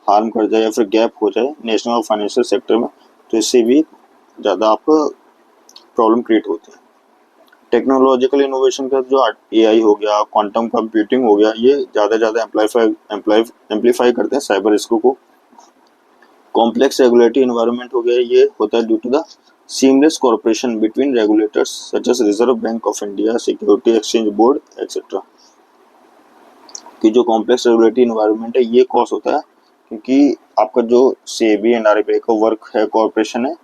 हार्म कर जाए या फिर गैप हो जाए नेशनल और फाइनेंशियल सेक्टर में तो इससे भी ज़्यादा आपको प्रॉब्लम क्रिएट होती है। टेक्नोलॉजिकल इनोवेशन का जो AI हो गया, क्वांटम कंप्यूटिंग हो गया, ये ज़्यादा एम्पलीफाई करते हैं साइबर रिस्क को। कॉम्प्लेक्स रेगुलेटरी इन्वायरमेंट हो गया, ये होता है due to the seamless cooperation between regulators such as Reserve Bank of India, Security Exchange Board, etc. कि जो कॉम्प्लेक्स रेगुलेटरी इन्वायरमेंट है ये कॉज होता है क्योंकि आपका जो सेबी एंड आरबीआई का वर्क है, कॉर्पोरेशन है,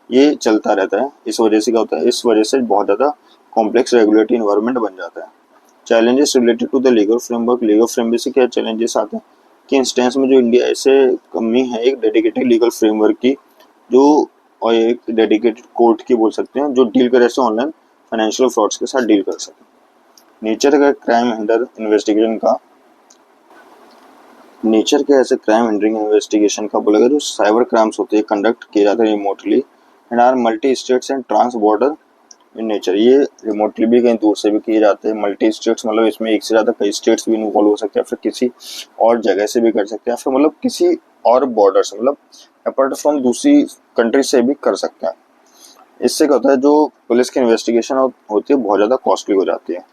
ये चलता रहता है। इस वजह से क्या होता है, इस वजह से बहुत ज़्यादा कॉम्प्लेक्स रेगुलेटरी इन्वायरमेंट बन जाता है। Challenges related to the legal framework से क्या चैलेंजेस आते हैं कि इंस्टेंस में जो इंडिया ऐसे कमी है एक डेडिकेटेड लीगल फ्रेमवर्क की, जो और एक डेडिकेटेड कोर्ट की बोल सकते हैं, जो डील करे ऐसे ऑनलाइन फाइनेंशियल फ्रॉड्स के साथ डील कर सके। नेचर का क्राइम हैंडल इन्वेस्टिगेशन का नेचर के ऐसे क्राइम हैंडलिंग इन्वेस्टिगेशन का बोला गया जो साइबर क्राइम्स होते हैं कंडक्ट किए जाते हैं remotely and are multi states and trans border in nature. ये रिमोटली भी कहीं दूर से भी किए जाते हैं। मल्टी स्टेट्स मतलब इसमें एक से ज़्यादा कई स्टेट्स भी इन्वॉल्व हो सकते हैं, फिर किसी और जगह से भी कर सकते हैं, फिर मतलब किसी और बॉर्डर से मतलब अपार्ट फ्रॉम दूसरी कंट्री से भी कर सकते हैं। इससे क्या होता है, जो पुलिस की इन्वेस्टिगेशन होती है बहुत ज़्यादा कॉस्टली हो जाती है।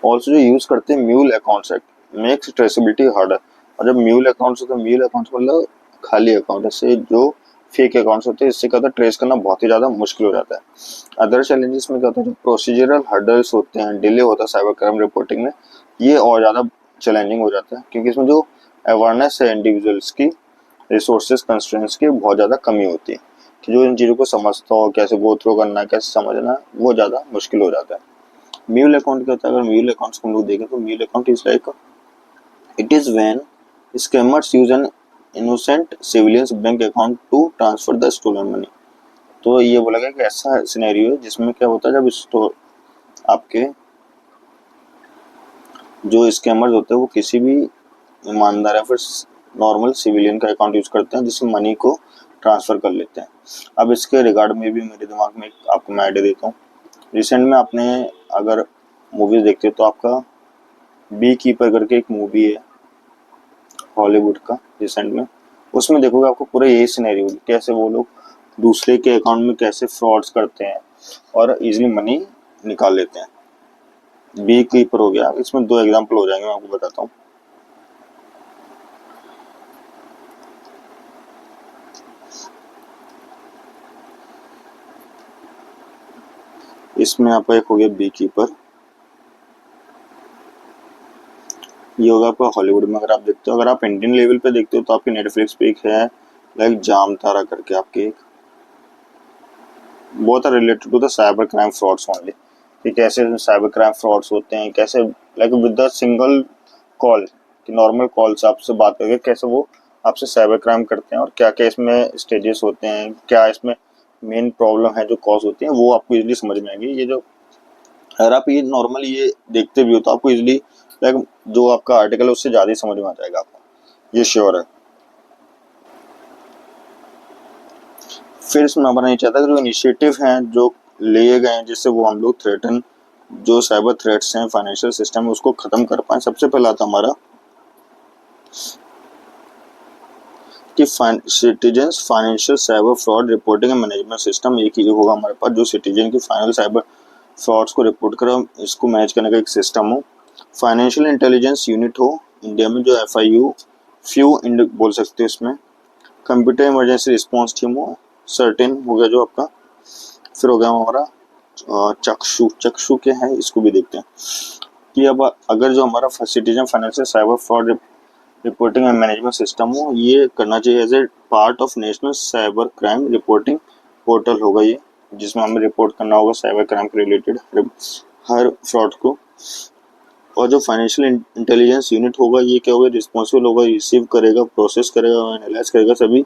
ऑल्सो जो यूज़ करते हैं mule accounts act makes traceability harder. और जब म्यूल अकाउंट्स होते हैं, म्यूल अकाउंट्स मतलब खाली अकाउंट, इससे जो फेक अकाउंट्स होते हैं इससे क्या होता है ट्रेस करना बहुत ही ज़्यादा मुश्किल हो जाता है। अदर चैलेंजेस में क्या होता है, जो प्रोसीजरल हर्डल्स होते हैं, डिले होता है साइबर क्राइम रिपोर्टिंग में, ये और ज़्यादा चैलेंजिंग हो जाता है क्योंकि इसमें जो अवेयरनेस है इंडिविजुअल्स की, रिसोर्सेज कंस्ट्रेंट्स की बहुत ज़्यादा कमी होती है कि जो इन चीज़ों को समझता हो, कैसे गो थ्रू करना है, कैसे समझना है, वो ज़्यादा मुश्किल हो जाता है। म्यूल अकाउंट क्या होता है, अगर म्यूल अकाउंट्स को हम लोग देखें तो mule account is like it is when scammers use an innocent civilians bank account to transfer the stolen money. तो ये बोला गया कि ऐसा सिनेरियो है जिसमें क्या होता है, जब स्टोर आपके जो स्कैमर्स होते हैं वो किसी भी ईमानदार या फिर नॉर्मल सिविलियन का अकाउंट यूज करते हैं जिससे मनी को ट्रांसफर कर लेते हैं। अब इसके रिगार्ड में भी मेरे दिमाग में आपको मैं आइडिया देता हूँ। रिसेंट में आपने अगर मूवीज देखते हो तो आपका बी कीपर करके एक मूवी है हॉलीवुड का रिसेंट में, उसमें देखोगे आपको पूरा यही सिनेरियो कैसे वो लोग दूसरे के अकाउंट में कैसे फ्रॉड्स करते हैं और इजीली मनी निकाल लेते हैं। बी कीपर हो गया, इसमें दो एग्जांपल हो जाएंगे, मैं आपको बताता हूँ। इसमें आपका एक हो गया बी कीपर, ये होगा आपका हॉलीवुड में। अगर आप देखते हो, अगर आप इंडियन लेवल पे देखते हो तो आपके नेटफ्लिक्स पे एक है लाइक जाम तारा करके, आपके एक बहुत related to the cyber crime frauds only, कि कैसे साइबर क्राइम फ्रॉड्स होते हैं, कैसे like with the single call कि नॉर्मल कॉल से आपसे बात करके कैसे वो आपसे साइबर क्राइम करते हैं और क्या क्या इसमें स्टेजेस होते हैं, क्या इसमें मेन प्रॉब्लम है जो कॉज होती है, वो आपको इजीली समझ में आएगी। ये जो अगर आप ये नॉर्मली ये देखते भी हो तो आपको इजीली लाइक जो आपका आर्टिकल है उससे ज़्यादा ही समझ में आ जाएगा आपको, ये श्योर है। फिर इसमें हमारा नहीं चाहता कि जो इनिशिएटिव हैं जो लिए गए हैं जिससे वो हम लोग थ्रेटन जो साइबर थ्रेट्स हैं फाइनेंशियल सिस्टम में उसको खत्म कर पाए। सबसे पहला था हमारा कि citizens financial cyber fraud reporting and management system, एक ही होगा हमारे पास जो सिटीजन की फाइनल साइबर फ्रॉड्स को रिपोर्ट करो, इसको मैनेज करने का एक सिस्टम हो। फाइनेंशियल इंटेलिजेंस यूनिट हो इंडिया में, जो FIU फ्यू बोल सकते हो इसमें। कंप्यूटर इमरजेंसी रिस्पॉन्स टीम हो, सर्टेन हो गया जो आपका। फिर हो गया हमारा चक्षु क्या है इसको भी देखते हैं कि अब अगर जो हमारा citizen financial cyber fraud reporting and management system हो, ये करना चाहिए as a part of national cyber crime reporting portal होगा ये, जिसमें हमें रिपोर्ट करना होगा साइबर क्राइम के रिलेटेड हर फ्रॉड को। और जो फाइनेंशियल इंटेलिजेंस यूनिट होगा ये क्या होगा, रिस्पॉन्सिबल होगा, रिसीव करेगा, प्रोसेस करेगा, एनालाइज करेगा सभी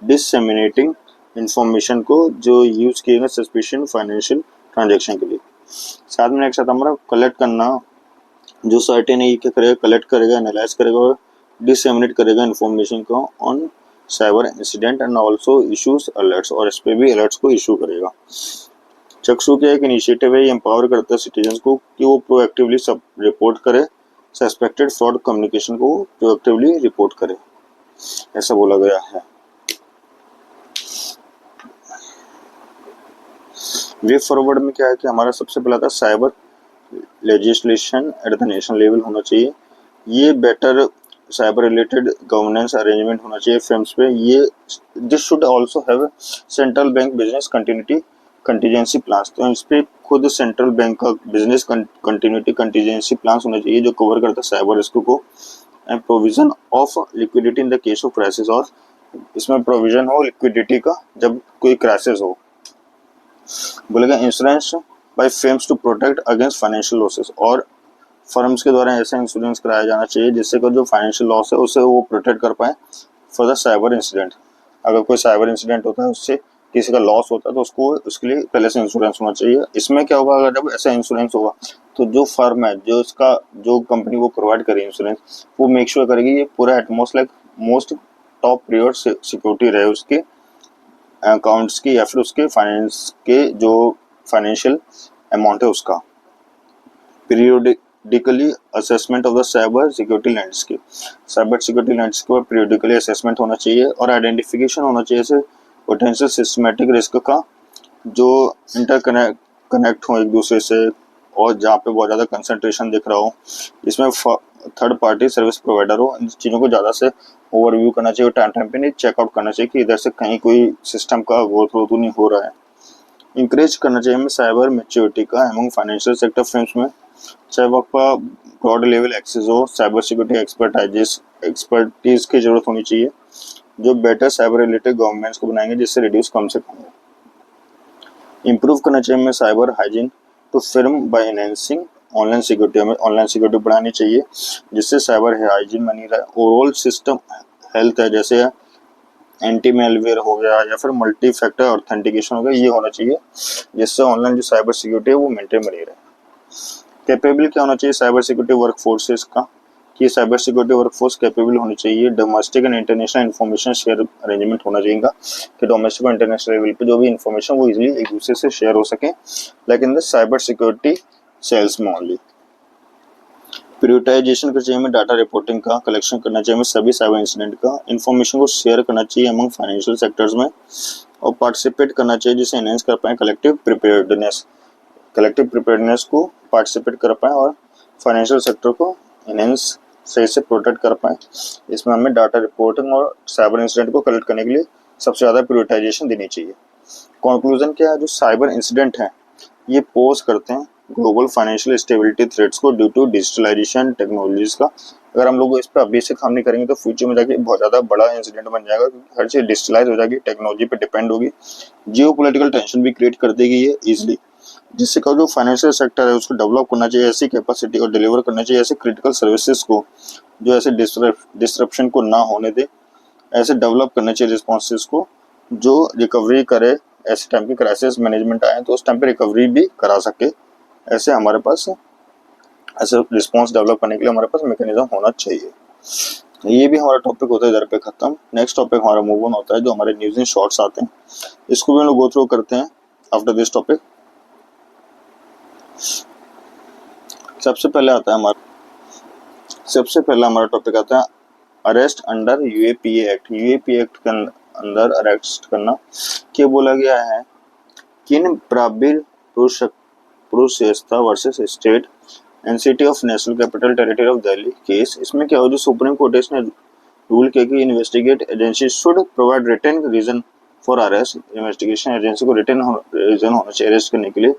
डिससेमिनेटिंग इंफॉर्मेशन को जो यूज किए गए सस्पिशियस फाइनेंशियल ट्रांजैक्शन के लिए। साथ में एक साथ हमारा कलेक्ट करना, जो सर्टेन है ये क्या करेगा, कलेक्ट करेगा, एनालाइज करेगा और डिससेमिनेट करेगा इंफॉर्मेशन को on cyber incident and also issues alerts, और इस पर भी अलर्ट्स को इशू करेगा। चक्षु का एक इनिशिएटिव है, ये एम्पावर करता है सिटीजन्स को कि वो प्रोएक्टिवली सब रिपोर्ट करे, सस्पेक्टेड फ्रॉड कम्युनिकेशन को प्रोएक्टिवली रिपोर्ट करे, ऐसा बोला गया है। वे फॉरवर्ड में क्या है कि हमारा सबसे पहला था cyber legislation at the national level होना चाहिए। ये better cyber related governance arrangement होना चाहिए फर्म्स पे। ये this should also have central bank business continuity contingency plan. तो इस पे खुद सेंट्रल बैंक का बिजनेस कंटिन्यूटी कंटीजेंसी प्लान होना चाहिए जो कवर करता है साइबर रिस्क को। And provision of liquidity in the case of crisis, और इसमें प्रोविजन हो लिक्विडिटी का जब कोई क्राइसिस हो। बोलेगा insurance by firms to protect against financial losses, और फर्म्स के द्वारा ऐसा इंश्योरेंस कराया जाना चाहिए जिससे कि जो फाइनेंशियल लॉस है उसे वो प्रोटेक्ट कर पाए फॉर द साइबर इंसिडेंट। अगर कोई साइबर इंसिडेंट होता है उससे किसी का लॉस होता है तो उसको उसके लिए पहले से इंश्योरेंस होना चाहिए। इसमें क्या होगा, अगर जब ऐसा इंश्योरेंस होगा तो जो फर्म है जो इसका जो कंपनी वो प्रोवाइड करेगी इंश्योरेंस, वो मेक श्योर करेगी ये पूरा utmost like most top prior security रहे उसके अकाउंट्स की या फिर उसके फाइनेंस के जो फाइनेंशियल अमाउंट है उसका। Periodically assessment of the cyber security landscape, cyber security landscape पर पीरियोडिकली असेसमेंट होना चाहिए और आइडेंटिफिकेशन होना चाहिए ऐसे पोटेंशियल सिस्टमेटिक रिस्क का जो कनेक्ट हो एक दूसरे से और जहाँ पे बहुत ज़्यादा कंसंट्रेशन दिख रहा हो, इसमें थर्ड पार्टी सर्विस प्रोवाइडर हो। इन चीज़ों को ज़्यादा से ओवरव्यू करना चाहिए, टाइम पे नहीं चेकआउट करना चाहिए कि इधर से कहीं कोई सिस्टम का गो थ्रू तो नहीं हो रहा है। इंकरेज करना चाहिए हमें साइबर मैच्योरिटी का एमंग फाइनेंशियल सेक्टर फर्म्स में, चाहे वो आपका ब्रॉड लेवल एक्सेस हो, साइबर सिक्योरिटी एक्सपर्टीज की जरूरत होनी चाहिए जो बेटर साइबर रिलेटेड गवर्नमेंट्स को बनाएंगे जिससे रिड्यूस कम से कम हो। इम्प्रूव करना चाहिए हमें cyber hygiene to firm by enhancing online security, हमें ऑनलाइन सिक्योरिटी बढ़ानी चाहिए जिससे साइबर हाइजीन बनी रहे। ओवरऑल सिस्टम हेल्थ है, जैसे एंटी मेलवेयर हो गया या फिर मल्टी फैक्टर ऑथेंटिकेशन हो गया, ये होना चाहिए जिससे ऑनलाइन जो साइबर सिक्योरिटी है वो मेंटेन बनी रहे। कैपेबल क्या होना चाहिए साइबर सिक्योरिटी वर्कफोर्सेस का, कि साइबर सिक्योरिटी वर्कफोर्स कैपेबल होनी चाहिए। Domestic and international information share arrangement होना चाहिए कि डोमेस्टिक और इंटरनेशनल लेवल पे जो भी इन्फॉर्मेशन वो इजीली एक दूसरे से शेयर हो सके, लेकिन द साइबर सिक्योरिटी सेल्स में ओनली। प्रियोरिटाइजेशन करना चाहिए हमें डाटा रिपोर्टिंग का, कलेक्शन करना चाहिए हमें सभी साइबर इंसिडेंट का, इन्फॉर्मेशन को शेयर करना चाहिए अमंग फाइनेंशियल सेक्टर्स में, और पार्टिसिपेट करना चाहिए जिससे एनहेंस कर पाए कलेक्टिव प्रिपेयर्डनेस को पार्टिसिपेट कर पाए और फाइनेंशियल सेक्टर को एनहेंस सही से प्रोटेक्ट कर पाए। इसमें हमें डाटा रिपोर्टिंग और साइबर इंसिडेंट को कलेक्ट करने के लिए सबसे ज़्यादा प्रियोरिटाइजेशन देनी चाहिए। कंक्लूजन क्या है, जो साइबर इंसिडेंट हैं ये पोज करते हैं ग्लोबल फाइनेंशियल स्टेबिलिटी थ्रेट्स को ड्यू टू डिजिटलाइजेशन टेक्नोलॉजीज का। अगर हम लोग इस पर अभी से काम नहीं करेंगे तो फ्यूचर में जाके बहुत ज़्यादा बड़ा इंसिडेंट बन जाएगा, क्योंकि हर चीज़ डिजिटलाइज हो जाएगी, टेक्नोलॉजी पे डिपेंड होगी, जियो पोलिटिकल टेंशन भी क्रिएट कर देगी ये ईजिली, जिससे का जो फाइनेंशियल सेक्टर है उसको डेवलप करना चाहिए ऐसी कैपेसिटी और डिलीवर करना चाहिए ऐसे क्रिटिकल सर्विसेज को जो ऐसे डिस्ट्रप्शन को ना होने दे, ऐसे डेवलप करना चाहिए रिस्पॉन्सेज को जो रिकवरी करे ऐसे टाइम की क्राइसिस मैनेजमेंट आए तो उस टाइम पे रिकवरी भी करा सके। ऐसे हमारे पास ऐसे रिस्पॉन्स डेवलप करने के लिए हमारे पास मैकेनिज्म होना चाहिए। ये भी हमारा टॉपिक होता है इधर पे खत्म। नेक्स्ट टॉपिक हमारा मूव ऑन होता है जो हमारे न्यूज़ इन शॉर्ट्स आते हैं, इसको भी हम लोग गो थ्रू करते हैं आफ्टर दिस टॉपिक। सबसे पहला हमारा टॉपिक आता है arrest under UAPA act. UAPA act के अंदर अरेस्ट करना क्या बोला गया है, किन Prabir Purkayastha versus state NCT of national capital territory of Delhi case. इसमें क्या हो, जो सुप्रीम कोर्ट ने रूल किया कि investigate agency should provide written reason for arrest. Investigation agency को रिटन रीजन होना चाहिए अरेस्ट करने के लिए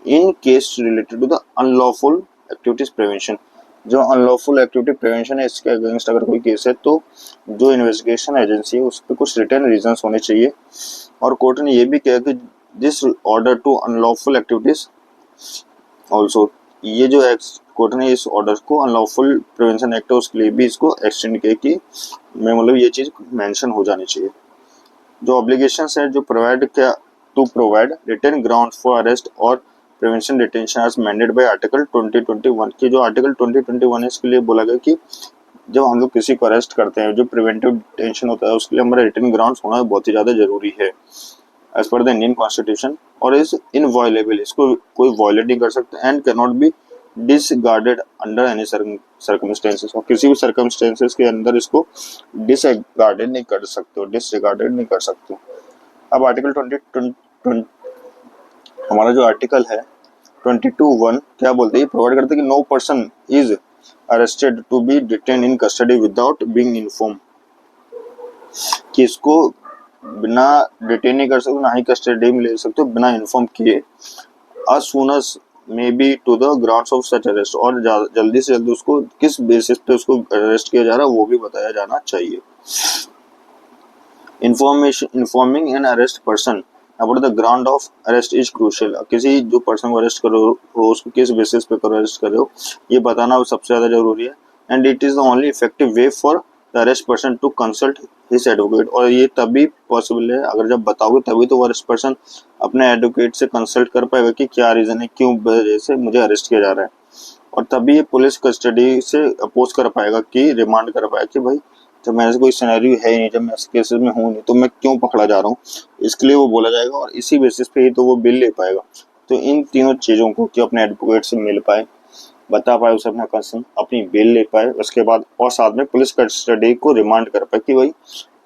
in case related to the unlawful activities prevention. जो अनलॉफुल एक्टिविटी प्रिवेंशन है इसके अगेंस्ट अगर कोई केस है तो जो इन्वेस्टिगेशन एजेंसी है उस पर कुछ रिटर्न रीजंस होने चाहिए। और कोर्ट ने ये भी कहा कि this order to unlawful activities also, ये जो कोर्ट ने इस ऑर्डर को अनलॉफुल प्रिवेंशन एक्ट है उसके लिए भी इसको एक्सटेंड किया कि मैं मतलब ये चीज़ मेंशन हो जानी चाहिए। जो ऑब्लिगेशंस है जो provide return ground for arrest और prevention detention as mandated by article 2021 की जो आर्टिकल 2021 है इसके लिए बोला गया कि जब हम लोग किसी को अरेस्ट करते हैं जो प्रिवेंटिव डिटेंशन होता है उसके लिए हमारा रिटर्न ग्राउंड्स होना बहुत ही ज़्यादा जरूरी है as per the Indian constitution, और इज इनवॉयलेबल, इसको कोई वॉयलेट नहीं कर सकता and can not be disregarded under any circumstances, और किसी भी सर्कमस्टेंसेस के अंदर इसको डिसगार्डेड नहीं कर सकते। अब आर्टिकल 20 हमारा जो आर्टिकल है 22(1) क्या बोलते हैं, प्रोवाइड करते हैं कि no person is arrested to be detain in custody without being inform, कि इसको बिना डिटेन नहीं कर सकते, ना ही कस्टडी में ले सकते बिना इन्फॉर्म किए, as soon as may be to the grounds of such arrest, और जल्दी से जल्दी उसको किस बेसिस पे उसको अरेस्ट किया जा रहा है वो भी बताया जाना चाहिए। Informing an arrest person about the ground of arrest is crucial, किसी जो पर्सन को अरेस्ट करो हो उसको किस बेसिस पे करो अरेस्ट कर रहे हो ये बताना सबसे ज्यादा जरूरी है। And it is the only effective way for the arrest person to consult his advocate, और ये तभी पॉसिबल है अगर जब बताओगे तभी तो अरेस्ट पर्सन अपने एडवोकेट से कंसल्ट कर पाएगा कि क्या रीजन है, क्यों वजह से मुझे अरेस्ट किया जा रहा है, और तभी ये पुलिस कस्टडी से अपोज कर पाएगा कि रिमांड कर पाएगा कि भाई जब मेरे से कोई सिनेरियो है ही नहीं, जब मैं इस केसेस में हूँ नहीं तो मैं क्यों पकड़ा जा रहा हूँ, इसके लिए वो बोला जाएगा और इसी बेसिस पे ही तो वो बिल ले पाएगा। तो इन तीनों चीज़ों को कि अपने एडवोकेट से मिल पाए, बता पाए उसे अपना कंसर्न, अपनी बिल ले पाए, उसके बाद और साथ में पुलिस कस्टडी को रिमांड कर पाए कि भाई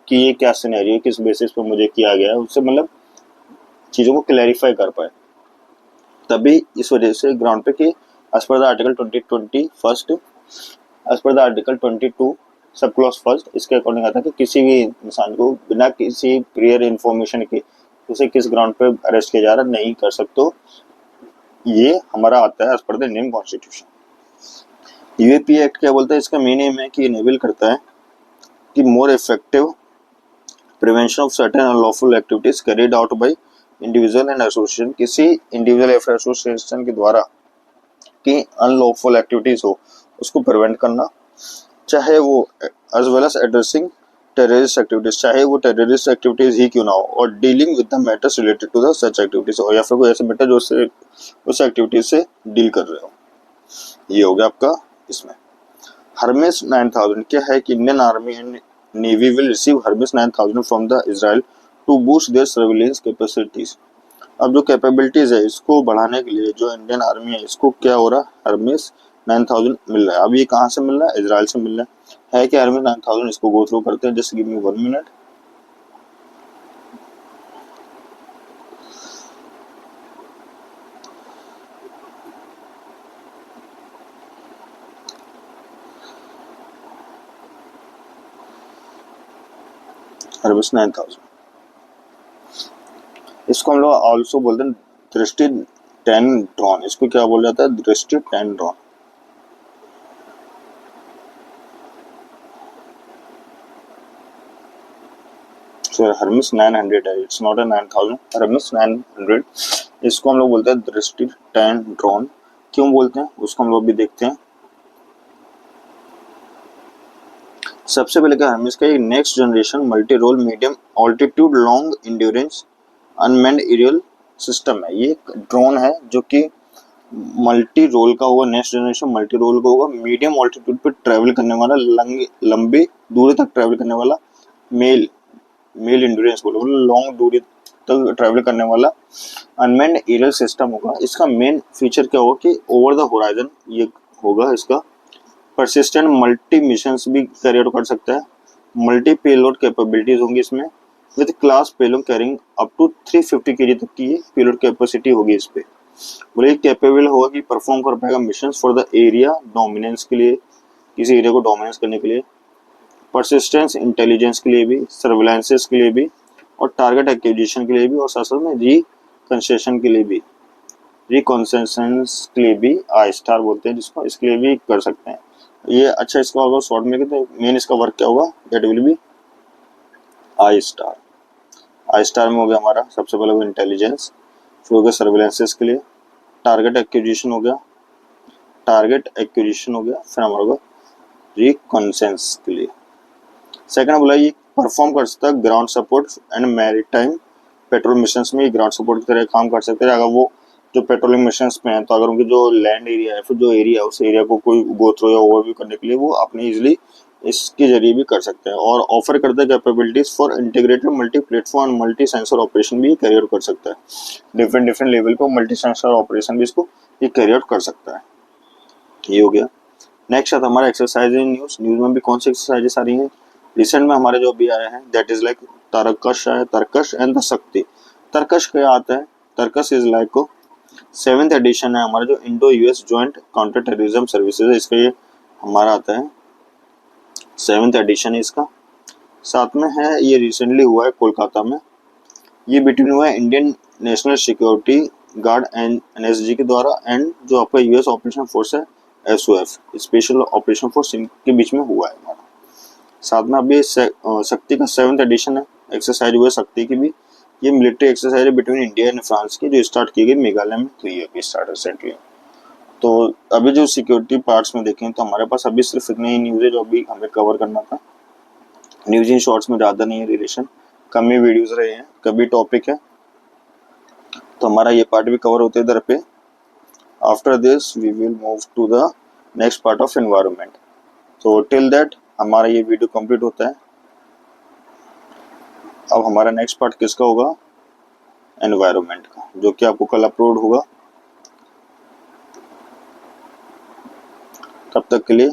कि ये क्या सिनेरियो किस बेसिस पे मुझे किया गया है, उससे मतलब चीज़ों को क्लैरिफाई कर पाए। तभी इस वजह से ग्राउंड पे कि as per the article 2020 first, as per the article 22 sub clause first, इसके अकॉर्डिंग आता है कि किसी भी इंसान को बिना किसी प्रियर इन्फॉर्मेशन के उसे किस ग्राउंड पे अरेस्ट किया जा रहा नहीं कर सकते, ये हमारा आता है as per the Indian constitution. UAP act क्या बोलता है, इसका मेन एम है कि इनेबल करता है कि more effective prevention of certain unlawful activities carried out by individual and association, किसी इंडिविजुअल या एसोसिएशन के द्वारा कि अनलॉफुल एक्टिविटीज हो उसको प्रिवेंट करना, चाहे वो as well as addressing terrorist activities, चाहे वो टेररिस्ट एक्टिविटीज ही क्यों ना हो, और dealing with the matters related to the such activities हो, या फिर कोई ऐसे मैटर जो उस एक्टिविटीज से डील कर रहे हो। ये हो गया आपका इसमें। हर्मेस 9000 क्या है कि Indian army and navy will receive Hermes 9000 from the Israel to boost their surveillance capacities. अब जो कैपेबिलिटीज है इसको बढ़ाने के लिए जो इंडियन आर्मी है इसको क्या हो रहा है, हर्मेस 9000 मिल रहा है। अब ये कहाँ से मिल रहा है, इजराइल से मिल रहा है कि हर्मेस 9000, इसको गो थ्रू करते हैं, just give me 1 minute. Hermès 9000 इसको हम लोग ऑल्सो बोलते हैं दृष्टि 10 ड्रोन, इसको क्या बोला जाता है, दृष्टि 10 ड्रोन। हर्मेस 900 है, इट्स नॉट अ 9000, हर्मेस 900, इसको हम लोग बोलते हैं दृष्टि 10 ड्रोन। क्यों बोलते हैं उसको हम लोग भी देखते हैं। सबसे पहले क्या, हर्मेस का next generation multi role medium altitude long endurance unmanned aerial system है। ये एक ड्रोन है जो कि मल्टी रोल का होगा, नेक्स्ट जनरेशन मल्टी रोल का होगा, मीडियम ऑल्टीट्यूड पे ट्रैवल करने वाला, लंबी दूरी तक ट्रैवल करने वाला, मेल इंड्योरेंस बोलो, लॉन्ग दूरी तक ट्रैवल करने वाला अनमैन्ड एरियल सिस्टम होगा। इसका मेन फीचर क्या होगा कि ओवर द होराइजन ये होगा, इसका परसिस्टेंट मल्टी मिशंस भी कैरी आउट कर सकता है, मल्टी पेलोड कैपेबिलिटीज होंगी इसमें, with class payload carrying up to 350 kg तक की ये पेलोड कैपेसिटी होगी इस पे। बोले कैपेबल होगा कि परफॉर्म कर पाएगा missions for the area dominance के लिए, किसी एरिया को डोमिनेंस करने के लिए, परसिस्टेंस इंटेलिजेंस के लिए भी, सर्विलांसेस के लिए भी, और टारगेट एक्विजिशन के लिए भी, और साथ साथ में रिकंस्ट्रक्शन के लिए भी, रिकॉन्सेशंस के लिए भी, आई स्टार बोलते हैं जिसको, इसके लिए भी कर सकते हैं ये। अच्छा इसका होगा शॉर्ट में तो मेन इसका वर्क क्या होगा, that will be ISTAR. ISTAR में हो गया हमारा सबसे पहले वो इंटेलिजेंस, फिर हो गया सर्विलेंसेस के लिए, टारगेट एक्विजिशन हो गया, फिर हमारा होगा रिकॉन्सेंस के लिए। सेकंड बोला ये परफॉर्म कर सकता है ground support and maritime petrol missions में, ग्राउंड सपोर्ट की तरह काम कर सकते हैं। अगर वो जो पेट्रोलिंग मिशंस में है तो अगर उनकी जो लैंड एरिया है फिर जो एरिया है उस एरिया को कोई गो थ्रू या ओवरव्यू करने के लिए वो अपने इजिली इसके जरिए भी कर सकते हैं। और ऑफर करता है capabilities for integrated multi platform and multi sensor operation भी कैरी आउट कर सकता है। डिफरेंट लेवल पे मल्टी सेंसर ऑपरेशन भी इसको ये कैरी आउट कर सकता है। ये हो गया। नेक्स्ट आता हमारा एक्सरसाइज इन न्यूज में भी कौन सी एक्सरसाइजेस आ रही हैं रिसेंट में हमारे जो भी आया है, दैट इज लाइक तरकश है, तरकश एंड द शक्ति। तरकश क्या आता है, तरकश इज लाइक 7th एडिशन है हमारा जो Indo US joint counter terrorism services है, इसका ये हमारा आता है 7th एडिशन है इसका। साथ में है ये रिसेंटली हुआ है कोलकाता में, ये बिटवीन हुआ है Indian national security guard and NSG के द्वारा एंड जो आपका यूएस ऑपरेशन फोर्स है एसओएफ स्पेशल ऑपरेशन फोर्स के बीच में हुआ है हमारा। साथ में अभी शक्ति का 7th एडिशन है, एक्सरसाइज हुआ है शक्ति की भी। ये मिलिट्री एक्सरसाइज है बिटवीन इंडिया एंड फ्रांस की, जो स्टार्ट की गई मेघालय में हुई है अभी स्टार्ट रिसेंटली। तो अभी जो सिक्योरिटी पार्ट्स में देखें तो हमारे पास अभी सिर्फ इतने ही न्यूज़ है जो अभी हमें कवर करना था। न्यूज इन शॉर्ट्स में ज़्यादा नहीं है रिलेशन, कम ही वीडियोस रहे हैं, कभी टॉपिक है तो हमारा ये पार्ट भी कवर होते इधर पे। After this we will move to the next part of environment. तो टिल दैट हमारा ये वीडियो कंप्लीट होता है। अब हमारा नेक्स्ट पार्ट किसका होगा? एनवायरनमेंट का, जो कि आपको कल अपलोड होगा। तब तक के लिए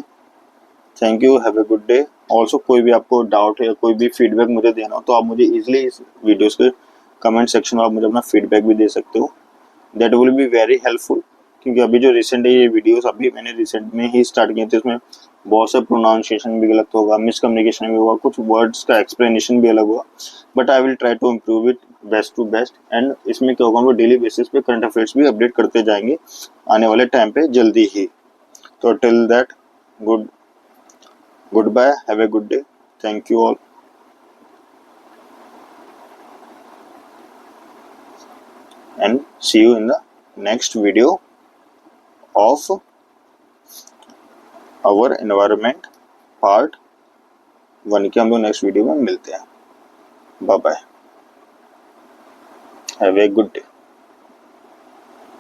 thank you, have a good day. Also कोई भी आपको डाउट है या कोई भी फीडबैक मुझे देना हो तो आप मुझे इजीली इस वीडियोस के कमेंट सेक्शन में आप मुझे अपना फीडबैक भी दे सकते हो। That will be very helpful, क्योंकि अभी जो रिसेंट है ये वीडियोस अभी मैंने रिसेंट में ही स्टार्ट किए थे, इसमें बहुत से प्रोनाउंसिएशन भी गलत होगा, मिसकम्युनिकेशन भी होगा, कुछ वर्ड्स का एक्सप्लेनेशन भी अलग होगा, but I will try to improve it best to best. And इसमें क्या होगा, हम लोग डेली बेसिस पे करंट अफेयर्स भी अपडेट करते जाएंगे आने वाले टाइम पे जल्दी ही। तो टिल दैट goodbye, have a good day, thank you all, and see you in the next video of our environment part 1 के हम लोग नेक्स्ट वीडियो में मिलते हैं। Bye bye, have a good day.